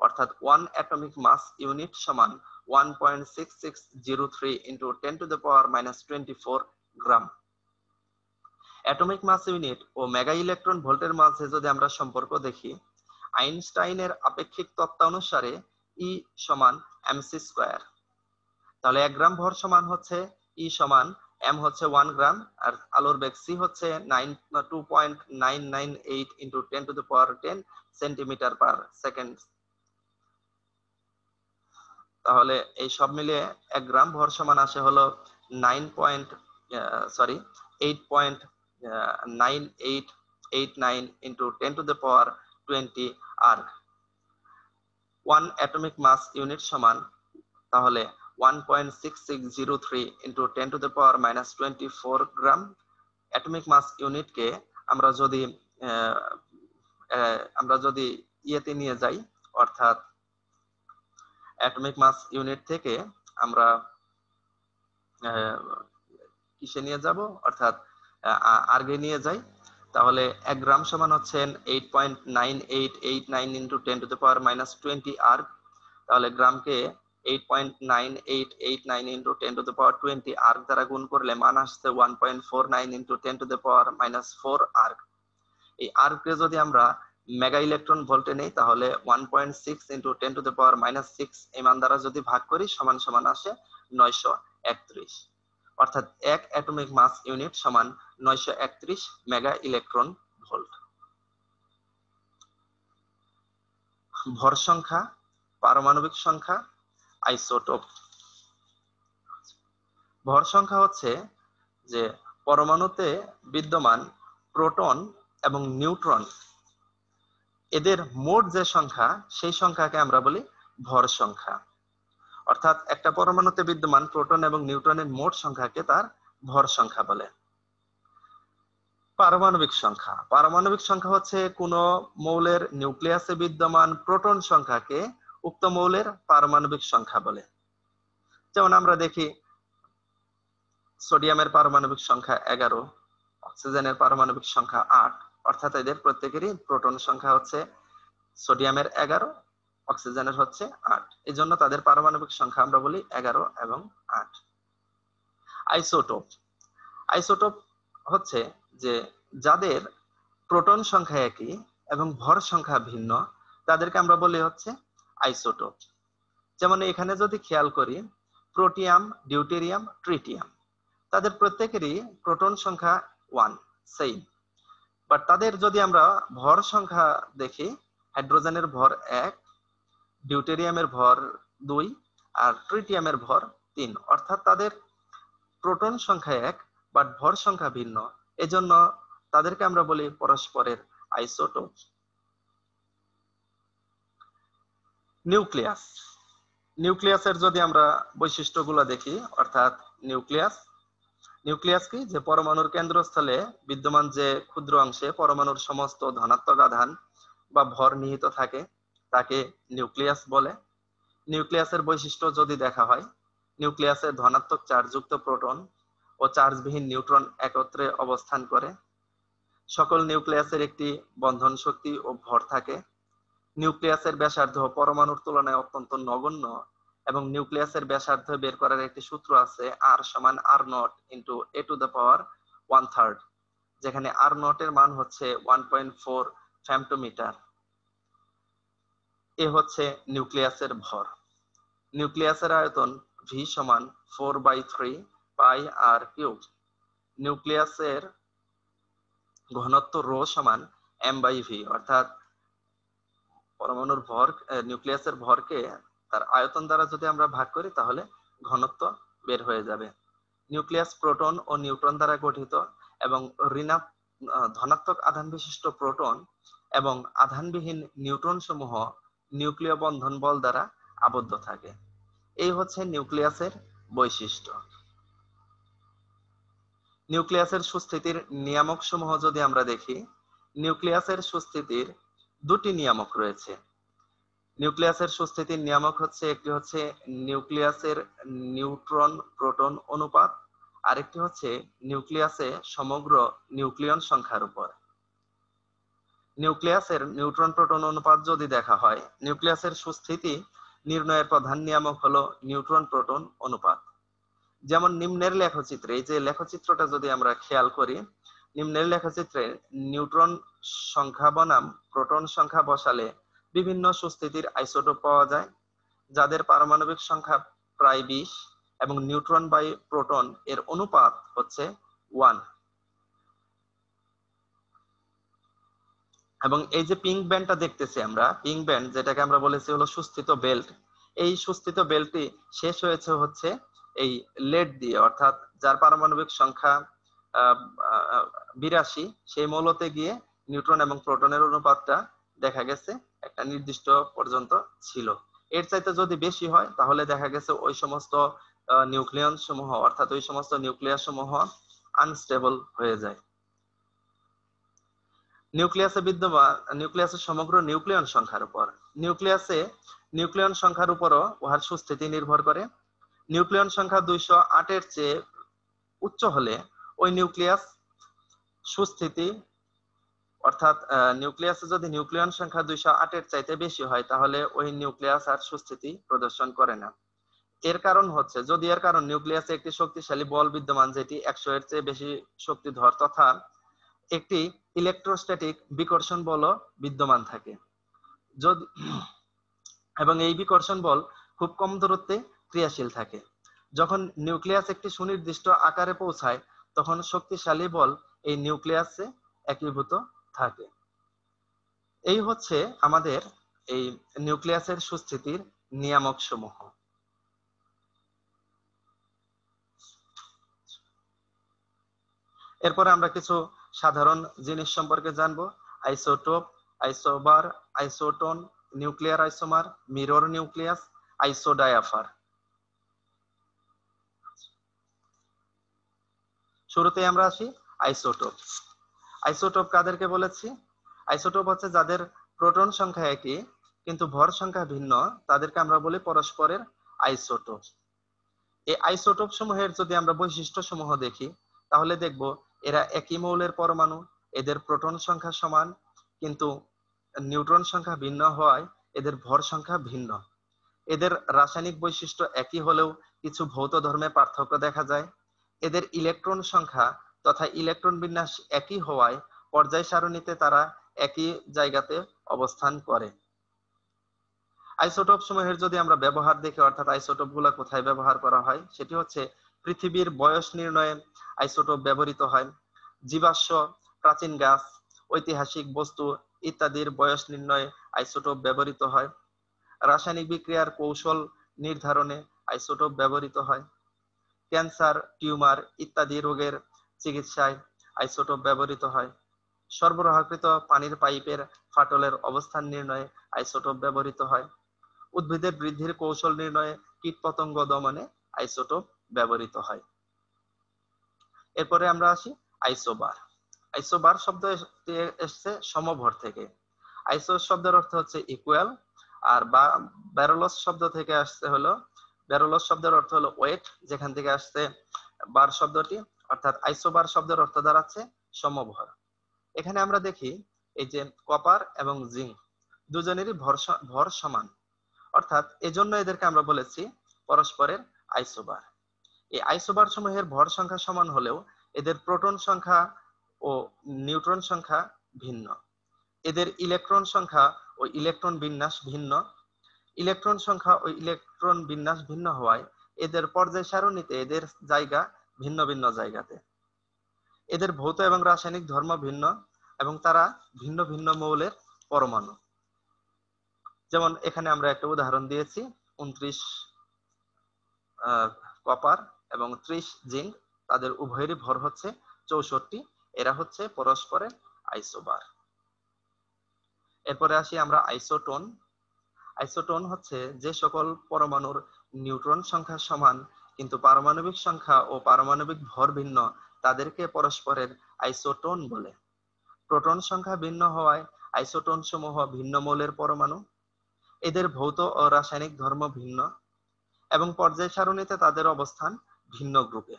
অর্থাৎ 1 অ্যাটমিক মাস ইউনিট সমান 1.6603 ইন্টু 10⁻⁻24 গ্রাম। অ্যাটমিক মাস ইউনিট ও মেগা ইলেকট্রন ভোল্টের মাঝে যদি আমরা সম্পর্ক দেখি, আইনস্টাইনের আপেক্ষিক তত্ত্ব অনুসারে ই সমান এমসি স্কয়ার। তাহলে 1 গ্রাম ভর সমান হচ্ছে ই সমান এম হচ্ছে 1 গ্রাম, আর আলোর বেগ সি হচ্ছে 2.998 ইন্টু 10⁻10 সেন্টিমিটার পার সেকেন্ড। তাহলে এই সব মিলিয়ে 1 গ্রাম ভর সমান আসে হলো 8.9889 into 10⁻20 erg. 1 atomic mass unit সমান তাহলে 1.6603 ইন্টু 10⁻⁻24 গ্রাম। অ্যাটমিক মাস ইউনিটকে আমরা যদি ইয়েতে নিয়ে যাই, অর্থাৎ অ্যাটমিক মাস ইউনিট থেকে আমরা কিসে নিয়ে যাব, অর্থাৎ আর্গে নিয়ে যাই, তাহলে 1 গ্রাম সমান হচ্ছে 8.9889 ইন্টু 10⁻⁻20 আর্গ। তাহলে গ্রামকে 8.9889 ইন্টু 10⁻20 আর্গ দ্বারা গুণ করলে মান আসছে 1.49 ইন্টু 10⁻⁻4 আর্গ। এই আর্গকে যদি আমরা মেগা ইলেকট্রন ভোল্টে নেই, তাহলে 1.6 ইন্টু 10⁻6 এই মান দ্বারা যদি ভাগ করি সমান সমান আসে 931। অর্থাৎ 1 অ্যাটমিক মাস ইউনিট সমান 931 মেগা ইলেকট্রন ভোল্ট। ভর সংখ্যা, পারমাণবিক সংখ্যা, আইসোটোপ। ভর সংখ্যা হচ্ছে যে পরমাণুতে বিদ্যমান প্রোটন এবং নিউট্রন এদের মোট যে সংখ্যা, সেই সংখ্যাকে আমরা বলি ভর সংখ্যা। অর্থাৎ একটা পরমাণুতে বিদ্যমান প্রোটন এবং নিউট্রনের মোট সংখ্যাকে তার ভর সংখ্যা বলে। পারমাণবিক সংখ্যা। পারমাণবিক সংখ্যা হচ্ছে কোন মৌলের নিউক্লিয়াসে বিদ্যমান প্রোটন সংখ্যাকে উক্ত মৌলের পারমাণবিক সংখ্যা বলে। যেমন আমরা দেখি সোডিয়ামের পারমাণবিক সংখ্যা 11, অক্সিজেনের পারমাণবিক সংখ্যা 8, অর্থাৎ এদের প্রত্যেকেরই প্রোটন সংখ্যা হচ্ছে সোডিয়ামের 11, অক্সিজেনের হচ্ছে 8। এই জন্য তাদের পারমাণবিক সংখ্যা আমরা বলি 11 এবং 8। আইসোটোপ। আইসোটোপ হচ্ছে যে যাদের প্রোটন সংখ্যা একই এবং ভর সংখ্যা ভিন্ন, তাদেরকে আমরা বলি হচ্ছে আইসোটোপ। যেমন এখানে যদি খেয়াল করি, প্রোটিয়াম, ডিউটেরিয়াম, ট্রিটিয়াম, তাদের প্রত্যেকেরই প্রোটন সংখ্যা 1, সেম। বাট তাদের যদি আমরা ভর সংখ্যা দেখি, হাইড্রোজেনের ভর 1, ডিউটেরিয়ামের ভর 2 আর ট্রিটিয়ামের ভর 3, অর্থাৎ তাদের প্রোটন সংখ্যা 1 বাট ভর সংখ্যা ভিন্ন, এজন্য তাদেরকে আমরা বলি পরস্পরের আইসোটোপ। নিউক্লিয়াস। নিউক্লিয়াসের যদি আমরা বৈশিষ্ট্যগুলো দেখি, অর্থাৎ নিউক্লিয়াস কি, যে পরমাণুর কেন্দ্রস্থলে বিদ্যমান যে ক্ষুদ্র অংশে পরমাণুর সমস্ত ধনাত্মক আধান বা ভর নিহিত থাকে তাকে নিউক্লিয়াস বলে। নিউক্লিয়াসের বৈশিষ্ট্য যদি দেখা হয়, নিউক্লিয়াসে ধনাত্মক চার্জযুক্ত প্রোটন ও চার্জবিহীন নিউট্রন একত্রে অবস্থান করে। সকল নিউক্লিয়াসের একটি বন্ধন শক্তি ও ভর থাকে। নিউক্লিয়াসের ব্যাসার্ধ পরমাণুর তুলনায় অত্যন্ত নগণ্য এবং নিউক্লিয়াসের ব্যাসার্ধ বের করার একটি সূত্র আছে, R সমান R0 into a to the power 1/3, যেখানে R0 এর মান হচ্ছে 1.4 ফেমটোমিটার। এ হচ্ছে নিউক্লিয়াসের ভর। নিউক্লিয়াসের আয়তন V সমান 4/3 পাই r কিউব। নিউক্লিয়াসের ঘনত্ব ρ সমান m/v, অর্থাৎ পরমাণুর ভর, নিউক্লিয়াসের ভরকে তার আয়তন দ্বারা যদি আমরা ভাগ করি তাহলে ঘনত্ব বের হয়ে যাবে। নিউক্লিয়াস প্রোটন ও নিউট্রন দ্বারা গঠিত এবং ধনাত্মক আধান বিশিষ্ট প্রোটন এবং আধানবিহীন নিউট্রন সমূহ নিউক্লিয় বন্ধন বল দ্বারা আবদ্ধ থাকে। এই হচ্ছে নিউক্লিয়াসের বৈশিষ্ট্য। নিউক্লিয়াসের সুস্থিতির নিয়ামক সমূহ যদি আমরা দেখি, নিউক্লিয়াসের সুস্থিতির দুটি নিয়ামক রয়েছে। নিউক্লিয়াসের সুস্থিতির নিয়ামক হচ্ছে, একটি হচ্ছে নিউক্লিয়াসের নিউট্রন প্রোটন অনুপাত, আরেকটি হচ্ছে নিউক্লিয়াসে সমগ্র নিউক্লিয়ন সংখ্যার উপর। নিউক্লিয়াসের নিউট্রন প্রোটন অনুপাত যদি দেখা হয়, নিউক্লিয়াসের সুস্থিতি নির্ণয়ের প্রধান নিয়ামক হলো নিউট্রন প্রোটন অনুপাত। যেমন নিম্নের লেখচিত্রে, এই যে লেখচিত্রটা যদি আমরা খেয়াল করি, নিম্নের লেখচিত্রে নিউট্রন সংখ্যা বনাম প্রোটন সংখ্যা বসালে বিভিন্ন সুস্থিতির আইসোটোপ পাওয়া যায়, যাদের পারমাণবিক সংখ্যা প্রায় 20 এবং নিউট্রন বাই প্রোটন এর অনুপাত হচ্ছে 1। এবং এই যে পিঙ্ক ব্যান্ডটা দেখতেছি আমরা, পিঙ্ক ব্যান্ড যেটাকে আমরা বলেছি হলো সুস্থিত বেল্ট, এই সুস্থিত বেল্টটি শেষ হয়েছে হচ্ছে এই লেড দিয়ে, অর্থাৎ যার পারমাণবিক সংখ্যা 82, সেই মৌলতে গিয়ে নিউট্রন এবং প্রোটনের অনুপাতটা দেখা গেছে একটা নির্দিষ্ট পর্যন্ত ছিল। এর চাইতে যদি বেশি হয় তাহলে দেখা গেছে ওই সমস্ত নিউক্লিয়ন সমূহ, অর্থাৎ ওই সমস্ত নিউক্লিয়াস সমূহ আনস্টেবল হয়ে যায়। নিউক্লিয়াসে বিদ্যমান, নিউক্লিয়াসের সমগ্র নিউক্লিয়ন সংখ্যার উপর, নিউক্লিয়ন সংখ্যার উপরও উহার সুস্থিতি নির্ভর করে। নিউক্লিয়ন সংখ্যা 208 এর চেয়ে উচ্চ হলে ওই নিউক্লিয়াস সুস্থিতি, অর্থাৎ নিউক্লিয়াসে যদি নিউক্লিয়ন সংখ্যা 208 এর চাইতে বেশি হয় তাহলে ওই নিউক্লিয়াস আর সুস্থিতি প্রদর্শন করে না। এর কারণ হচ্ছে, যদি এর কারণ নিউক্লিয়াসে একটি শক্তিশালী বল বিদ্যমান যেটি 100 এর চেয়ে বেশি শক্তিধর, তথা একটি ইলেকট্রোস্ট্যাটিক বিকর্ষণ বলও বিদ্যমান থাকে। যদি এবং এই বিকর্ষণ বল খুব কম দূরত্বে ক্রিয়াশীল থাকে। যখন নিউক্লিয়াস একটি সুনির্দিষ্ট আকারে পৌঁছায় তখন শক্তিশালী বল এই নিউক্লিয়াসে একীভূত থাকে। এই হচ্ছে আমাদের এই নিউক্লিয়াসের সুস্থিতির নিয়ামক সমূহ। এরপরে আমরা কিছু সাধারণ জিনিস সম্পর্কে জানবো। Isotope, isobar, isotone, nuclear isomer, mirror nucleus, isodiaphere. শুরুতে আমরা আসি আইসোটোপ। আইসোটোপ কাদেরকে বলেছি? আইসোটোপ হচ্ছে যাদের প্রোটন সংখ্যা একই কিন্তু ভর সংখ্যা ভিন্ন, তাদেরকে আমরা বলি পরস্পরের আইসোটোপ। এই আইসোটোপ সমূহের যদি আমরা বৈশিষ্ট্য সমূহ দেখি তাহলে দেখব এরা একই মৌলের পরমাণু, এদের প্রোটন সংখ্যা সমান কিন্তু নিউট্রন সংখ্যা ভিন্ন হওয়ায় এদের ভর সংখ্যা ভিন্ন। এদের রাসায়নিক বৈশিষ্ট্য একই হলেও কিছু ভৌত ধর্মে পার্থক্য দেখা যায়। এদের ইলেকট্রন সংখ্যা তথা ইলেকট্রন বিন্যাস একই হওয়ায় পর্যায় সারণীতে তারা একই জায়গাতে অবস্থান করে। আইসোটোপ সমূহের যদি আমরা ব্যবহার দেখি, অর্থাৎ আইসোটোপ গুলা কোথায় ব্যবহার করা হয়, সেটি হচ্ছে পৃথিবীর বয়স নির্ণয়ে আইসোটোপ ব্যবহৃত হয়, জীবাশ্ম, প্রাচীন গাছ, ঐতিহাসিক বস্তু ইত্যাদির বয়স নির্ণয়ে আইসোটোপ ব্যবহৃত হয়, রাসায়নিক বিক্রিয়ার কৌশল নির্ধারণে আইসোটোপ ব্যবহৃত হয়, ক্যান্সার, টিউমার ইত্যাদি রোগের চিকিৎসায় আইসোটোপ ব্যবহৃত হয়, সরবরাহকৃত পানির পাইপের ফাটলের অবস্থান নির্ণয়ে আইসোটোপ ব্যবহৃত হয়, উদ্ভিদের বৃদ্ধির কৌশল নির্ণয়ে, কীটপতঙ্গ দমনে আইসোটোপ ব্যবহৃত হয়। এরপরে আমরা আসি আইসোবার। আইসোবার শব্দ এসছে সমভর থেকে। আইসো শব্দের অর্থ হচ্ছে ইকুয়াল, আর ব্যারোলস শব্দ থেকে আসছে হলো, ব্যারোলস শব্দের অর্থ হলো ওয়েট, যেখান থেকে আসছে বার শব্দটি, অর্থাৎ আইসোবার শব্দের অর্থ দাঁড়াচ্ছে সমভর। এখানে আমরা দেখি এই যে কপার এবং জিঙ্ক দুজনেরই ভর সমান, অর্থাৎ এজন্য এদেরকে আমরা বলেছি পরস্পরের আইসোবার। এই আইসোবার সমূহের ভর সংখ্যা সমান হলেও এদের প্রোটন সংখ্যা ও নিউট্রন সংখ্যা ভিন্ন। এদের ইলেকট্রন সংখ্যা ও ইলেকট্রন বিন্যাস ভিন্ন। ইলেকট্রন সংখ্যা ও ইলেকট্রন বিন্যাস ভিন্ন হওয়ায় এদের পর্যায় সারণীতে এদের জায়গা ভিন্ন ভিন্ন জায়গাতে। এদের ভৌত এবং রাসায়নিক ধর্ম ভিন্ন এবং তারা ভিন্ন ভিন্ন মৌলের পরমাণু। যেমন এখানে আমরা একটা উদাহরণ দিয়েছি, 29 কপার এবং 30 জিঙ্ক, তাদের উভয়েরই ভর হচ্ছে 64। এরা হচ্ছে পরস্পরের আইসোবার। এরপরে আসি আমরা আইসোটোন। আইসোটোন হচ্ছে যে সকল পরমাণুর নিউট্রন সংখ্যা সমান কিন্তু পারমাণবিক সংখ্যা ও পারমাণবিক ভর ভিন্ন, তাদেরকে পরস্পরের আইসোটোন বলে। প্রোটন সংখ্যা ভিন্ন হওয়ায় আইসোটোন সমূহ ভিন্ন মৌলের পরমাণু। এদের ভৌত ও রাসায়নিক ধর্ম ভিন্ন এবং পর্যায় সারণীতে তাদের অবস্থান ভিন্ন গ্রুপে।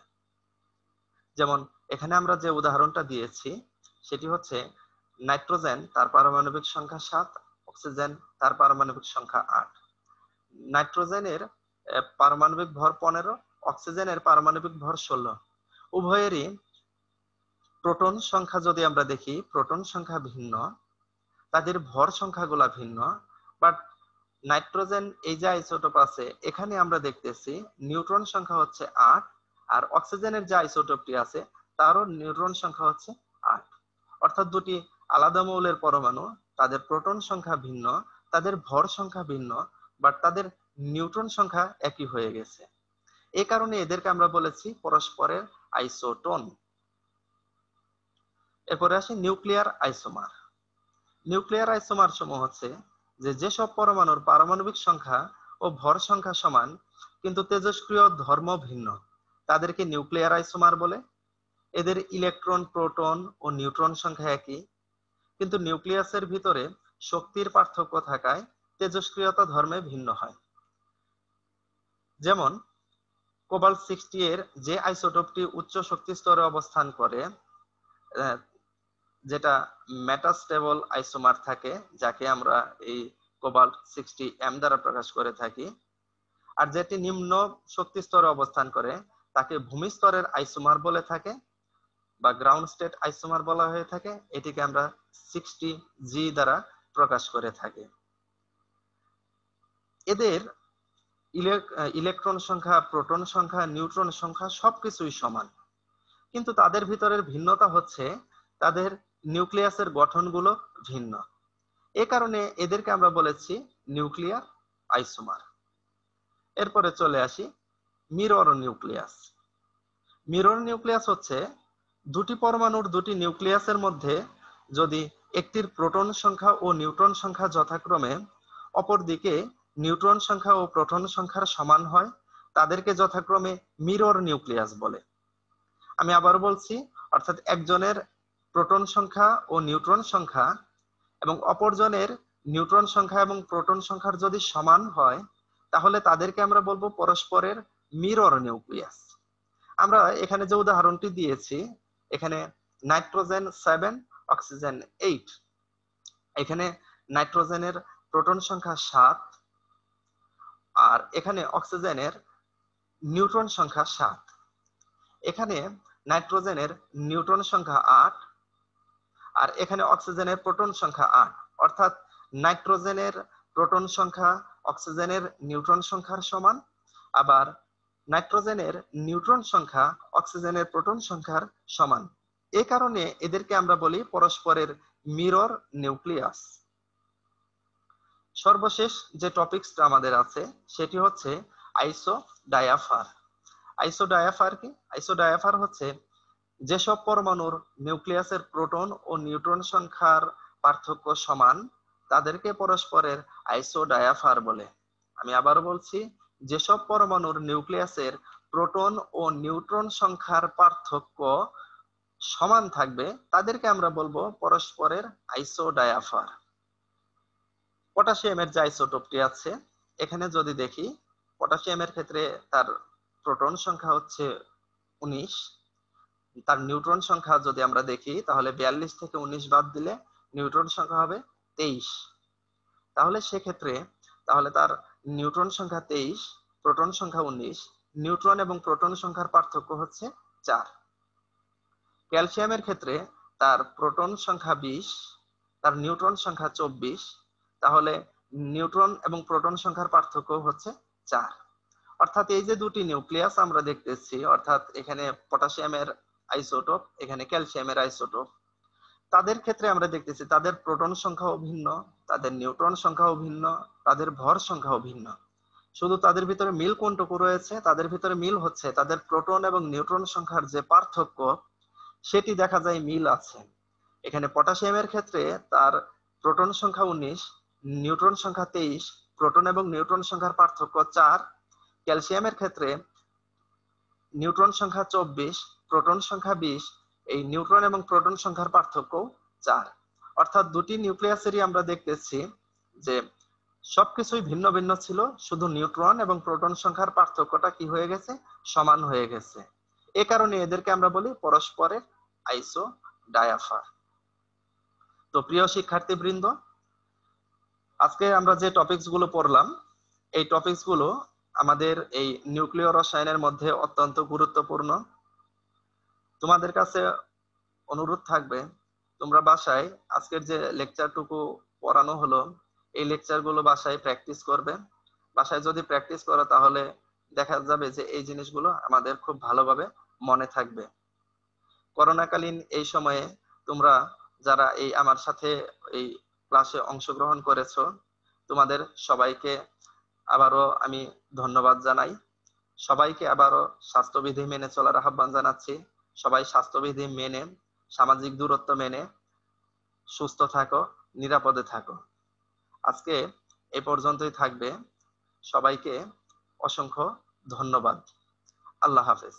যেমন এখানে আমরা যে উদাহরণটা দিয়েছি সেটি হচ্ছে নাইট্রোজেন, তার পারমাণবিক সংখ্যা 7, অক্সিজেন তার পারমাণবিক সংখ্যা 8। নাইট্রোজেনের পারমাণবিক ভর 15, অক্সিজেনের পারমাণবিক ভর 16। উভয়েরই প্রোটন সংখ্যা যদি আমরা দেখি, প্রোটন সংখ্যা ভিন্ন, তাদের ভর সংখ্যাগুলা ভিন্ন, বাট নাইট্রোজেন এই যে আইসোটোপ আছে এখানে আমরা দেখতেছি নিউট্রন সংখ্যা হচ্ছে 8, আর অক্সিজেনের যে আইসোটোপটি আছে তারও নিউট্রন সংখ্যা হচ্ছে 8। অর্থাৎ দুটি আলাদা মৌলের পরমাণু, তাদের প্রোটন সংখ্যা ভিন্ন, তাদের ভর সংখ্যা ভিন্ন, বাট তাদের নিউট্রন সংখ্যা একই হয়ে গেছে। এই কারণে এদেরকে আমরা বলেছি পরস্পরের আইসোটোন। এরপরে আসি নিউক্লিয়ার আইসোমার। নিউক্লিয়ার আইসোমার সমূহ হচ্ছে যেসব পরমাণুর পারমাণবিক সংখ্যা ও ভর সংখ্যা সমান কিন্তু তেজস্ক্রিয় ধর্ম ভিন্ন, তাদেরকে নিউক্লিয়ার আইসোমার বলে। এদের ইলেকট্রন, প্রোটন ও নিউট্রন সংখ্যা একই কিন্তু নিউক্লিয়াসের ভিতরে শক্তির পার্থক্য থাকায় তেজস্ক্রিয়তা ধর্মে ভিন্ন হয়। যেমন কোবাল্ট 60 এর যে আইসোটোপটি উচ্চ শক্তি স্তরে অবস্থান করে, যেটা মেটাস্টেবল আইসোমার থাকে, যাকে আমরা এই কোবাল্ট 60M দ্বারা প্রকাশ করে থাকি, আর যেটি নিম্ন শক্তি স্তরে অবস্থান করে তাকে ভূমি স্তরের আইসোমার বলে থাকে বা গ্রাউন্ড স্টেট আইসোমার বলা হয়ে থাকে। এটিকে আমরা 60G দ্বারা প্রকাশ করে থাকি। এদের ইলেকট্রন সংখ্যা, প্রোটন সংখ্যা, নিউট্রন সংখ্যা সবকিছুই সমান, কিন্তু তাদের ভিতরের ভিন্নতা হচ্ছে তাদের নিউক্লিয়াসের গঠনগুলো ভিন্ন। এ কারণে এদেরকে আমরা বলেছি নিউক্লিয়ার আইসোমার। এরপরে চলে আসি মিরর নিউক্লিয়াস। মিরর নিউক্লিয়াস হচ্ছে দুটি পরমাণুর দুটি নিউক্লিয়াসের মধ্যে যদি একটির প্রোটন সংখ্যা ও নিউট্রন সংখ্যা যথাক্রমে অপরদিকে নিউট্রন সংখ্যা ও প্রোটন সংখ্যার সমান হয়, তাদেরকে যথাক্রমে মিরর নিউক্লিয়াস বলে। আমি আবার বলছি, অর্থাৎ একজনের প্রোটন সংখ্যা ও নিউট্রন সংখ্যা এবং অপরজনের নিউট্রন সংখ্যা এবং প্রোটন সংখ্যার যদি সমান হয়, তাহলে তাদেরকে আমরা বলবো পরস্পরের মিরর নিউক্লিয়াস। আমরা এখানে যে উদাহরণটি দিয়েছি, এখানে নাইট্রোজেন 7, অক্সিজেন 8। এখানে নাইট্রোজেনের প্রোটন সংখ্যা 7 আর এখানে অক্সিজেনের নিউট্রন সংখ্যা 7। এখানে নাইট্রোজেনের নিউট্রন সংখ্যা 8 আর এখানে অক্সিজেনের প্রোটন সংখ্যা 8। অর্থাৎ নাইট্রোজেনের প্রোটন সংখ্যা অক্সিজেনের নিউট্রন সংখ্যার সমান, আবার নাইট্রোজেনের নিউট্রন সংখ্যা অক্সিজেনের প্রোটন সংখ্যার সমান। এ কারণে এদেরকে আমরা বলি পরস্পরের মিরর নিউক্লিয়াস। সর্বশেষ যে টপিকসটা আমাদের আছে সেটি হচ্ছে আইসোডায়াফার। আইসোডায়াফার কি? আইসোডায়াফার হচ্ছে যেসব পরমাণুর নিউক্লিয়াসের প্রোটন ও নিউট্রন সংখ্যার পার্থক্য সমান, তাদেরকে পরস্পরের আইসোডায়াফার বলে। আমি আবারও বলছি, যেসব পরমাণুর নিউক্লিয়াসের প্রোটন ও নিউট্রন সংখ্যার পার্থক্য সমান থাকবে, তাদেরকে আমরা বলবো পরস্পরের আইসোডায়াফার। পটাশিয়ামের যে আইসোটোপটি আছে, এখানে যদি দেখি, পটাশিয়ামের ক্ষেত্রে তার প্রোটন সংখ্যা হচ্ছে 19, তার নিউট্রন সংখ্যা যদি আমরা দেখি তাহলে 42 থেকে 19 বাদ দিলে নিউট্রন সংখ্যা হবে 23। তাহলে সেক্ষেত্রে তার নিউট্রন সংখ্যা 23, প্রোটন সংখ্যা 19, নিউট্রন এবং প্রোটন সংখ্যার পার্থক্য হচ্ছে 4। ক্যালসিয়ামের ক্ষেত্রে তার প্রোটন সংখ্যা 20, তার নিউট্রন সংখ্যা 24, তাহলে নিউট্রন এবং প্রোটন সংখ্যার পার্থক্য হচ্ছে 4। অর্থাৎ এই যে দুটি নিউক্লিয়াস আমরা দেখতেছি, অর্থাৎ এখানে পটাশিয়ামের আইসোটোপ, এখানে ক্যালসিয়ামের আইসোটোপ, তাদের ক্ষেত্রে আমরা দেখতেছি তাদের প্রোটন সংখ্যাও ভিন্ন, তাদের নিউট্রন সংখ্যাও ভিন্ন, তাদের ভর সংখ্যাও ভিন্ন। শুধু তাদের ভিতরে মিল কোনটুকু রয়েছে? তাদের ভিতরে মিল হচ্ছে তাদের প্রোটন এবং নিউট্রন সংখ্যার যে পার্থক্য, সেটি দেখা যায় মিল আছে। এখানে পটাশিয়ামের ক্ষেত্রে তার প্রোটন সংখ্যা 19, নিউট্রন সংখ্যা 23, প্রোটন এবং নিউট্রন সংখ্যার পার্থক্য 4। ক্যালসিয়ামের ক্ষেত্রে নিউট্রন সংখ্যা 24, প্রোটন সংখ্যা 20, এই নিউট্রন এবং প্রোটন সংখ্যার পার্থক্য 4। অর্থাৎ দুটি নিউক্লিয়াসেরই আমরা দেখতেছি যে সবকিছুই ভিন্ন ভিন্ন ছিল, শুধু নিউট্রন এবং প্রোটন সংখ্যার পার্থক্যটা কি হয়ে গেছে? সমান হয়ে গেছে। এ কারণে এদেরকে আমরা বলি পরস্পরের আইসোডায়াফার। তো প্রিয় শিক্ষার্থীবৃন্দ, আজকে আমরা যে টপিকস গুলো পড়লাম, এই টপিকস গুলো আমাদের এই নিউক্লিয় রসায়নের মধ্যে অত্যন্ত গুরুত্বপূর্ণ। তোমাদের কাছে অনুরোধ থাকবে, তোমরা বাসায় আজকের যে লেকচারটুকু পড়ানো হলো, এই লেকচারগুলো বাসায় প্র্যাকটিস করবে। বাসায় যদি প্র্যাকটিস করো তাহলে দেখা যাবে যে এই জিনিসগুলো আমাদের খুব ভালোভাবে মনে থাকবে। করোনাকালীন এই সময়ে তোমরা যারা এই আমার সাথে এই ক্লাসে অংশগ্রহণ করেছো, তোমাদের সবাইকে আবারও আমি ধন্যবাদ জানাই। সবাইকে আবারও স্বাস্থ্যবিধি মেনে চলার আহ্বান জানাচ্ছি। সবাই স্বাস্থ্যবিধি মেনে, সামাজিক দূরত্ব মেনে সুস্থ থাকো, নিরাপদে থাকো। আজকে এ পর্যন্তই থাকবে। সবাইকে অসংখ্য ধন্যবাদ। আল্লাহ হাফেজ।